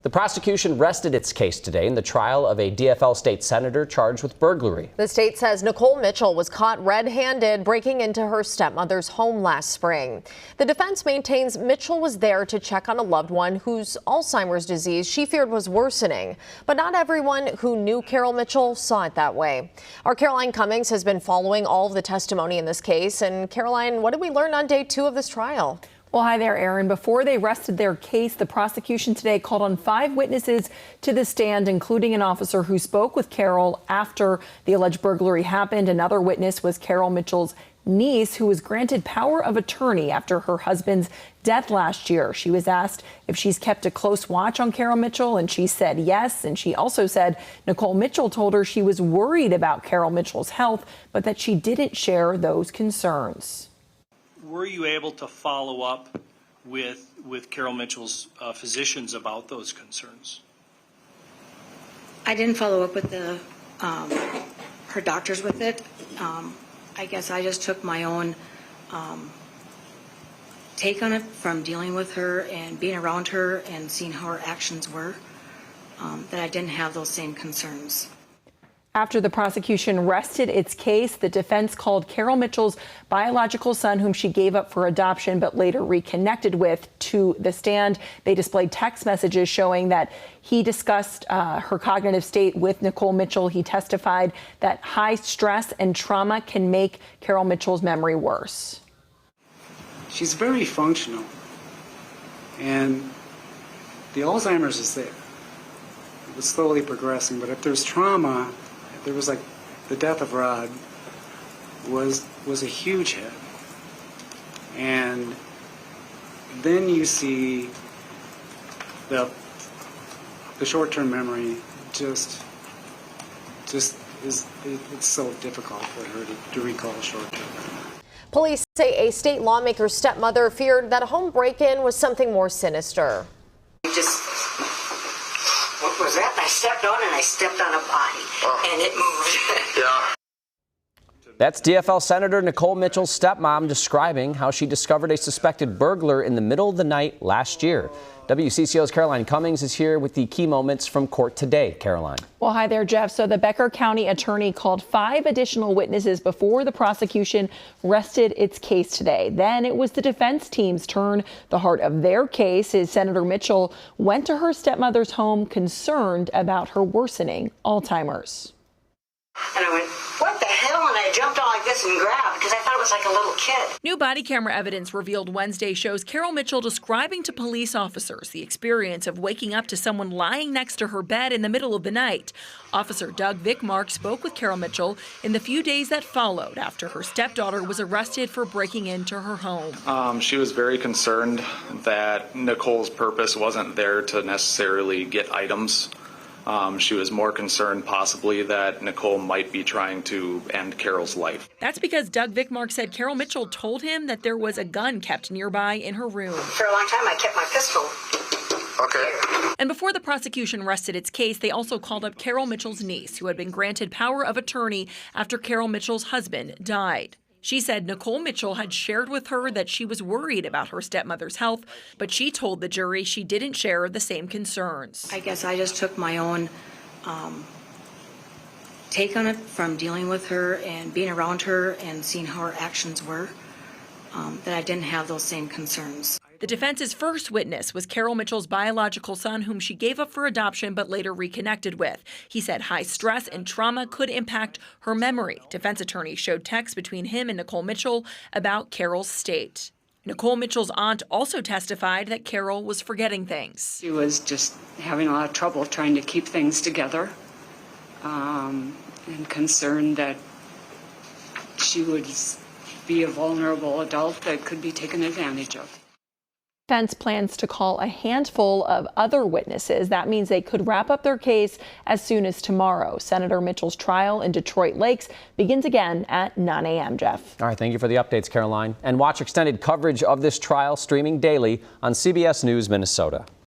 The prosecution rested its case today in the trial of a DFL state senator charged with burglary. The state says Nicole Mitchell was caught red-handed breaking into her stepmother's home last spring. The defense maintains Mitchell was there to check on a loved one whose Alzheimer's disease she feared was worsening. But not everyone who knew Carol Mitchell saw it that way. Our Caroline Cummings has been following all of the testimony in this case. And Caroline, what did we learn on day 2 of this trial? Well, hi there, Aaron. Before they rested their case, the prosecution today called on 5 witnesses to the stand, including an officer who spoke with Carol after the alleged burglary happened. Another witness was Carol Mitchell's niece, who was granted power of attorney after her husband's death last year. She was asked if she's kept a close watch on Carol Mitchell, and she said yes. And she also said Nicole Mitchell told her she was worried about Carol Mitchell's health, but that she didn't share those concerns. Were you able to follow up with Carol Mitchell's physicians about those concerns? I didn't follow up with her doctors with it. I guess I just took my own take on it from dealing with her and being around her and seeing how her actions were, that I didn't have those same concerns. After the prosecution rested its case, the defense called Carol Mitchell's biological son, whom she gave up for adoption but later reconnected with, to the stand. They displayed text messages showing that he discussed her cognitive state with Nicole Mitchell. He testified that high stress and trauma can make Carol Mitchell's memory worse. She's very functional, and the Alzheimer's is there. It was slowly progressing, but if there's trauma, there was like the death of Rod was a huge hit. And then you see the short-term memory just is it's so difficult for her to recall short-term memory. Police say a state lawmaker's stepmother feared that a home break-in was something more sinister. What was that? I stepped on and I stepped on a body, and it moved. Yeah. That's DFL Senator Nicole Mitchell's stepmom describing how she discovered a suspected burglar in the middle of the night last year. WCCO's Caroline Cummings is here with the key moments from court today. Caroline. Well, hi there, Jeff. So the Becker County attorney called 5 additional witnesses before the prosecution rested its case today. Then it was the defense team's turn. The heart of their case is Senator Mitchell went to her stepmother's home concerned about her worsening Alzheimer's. And I went, what the hell? And I jumped on like this and grabbed because I thought it was like a little kid. New body camera evidence revealed Wednesday shows Carol Mitchell describing to police officers the experience of waking up to someone lying next to her bed in the middle of the night. Officer Doug Vickmark spoke with Carol Mitchell in the few days that followed after her stepdaughter was arrested for breaking into her home. She was very concerned that Nicole's purpose wasn't there to necessarily get items. She was more concerned possibly that Nicole might be trying to end Carol's life. That's because Doug Vickmark said Carol Mitchell told him that there was a gun kept nearby in her room. For a long time, I kept my pistol. Okay. And before the prosecution rested its case, they also called up Carol Mitchell's niece, who had been granted power of attorney after Carol Mitchell's husband died. She said Nicole Mitchell had shared with her that she was worried about her stepmother's health, but she told the jury she didn't share the same concerns. I guess I just took my own take on it from dealing with her and being around her and seeing how her actions were, that I didn't have those same concerns. The defense's first witness was Carol Mitchell's biological son, whom she gave up for adoption but later reconnected with. He said high stress and trauma could impact her memory. Defense attorneys showed texts between him and Nicole Mitchell about Carol's state. Nicole Mitchell's aunt also testified that Carol was forgetting things. She was just having a lot of trouble trying to keep things together, and concerned that she would be a vulnerable adult that could be taken advantage of. Defense plans to call a handful of other witnesses. That means they could wrap up their case as soon as tomorrow. Senator Mitchell's trial in Detroit Lakes begins again at 9 a.m., Jeff. All right, thank you for the updates, Caroline. And watch extended coverage of this trial streaming daily on CBS News Minnesota.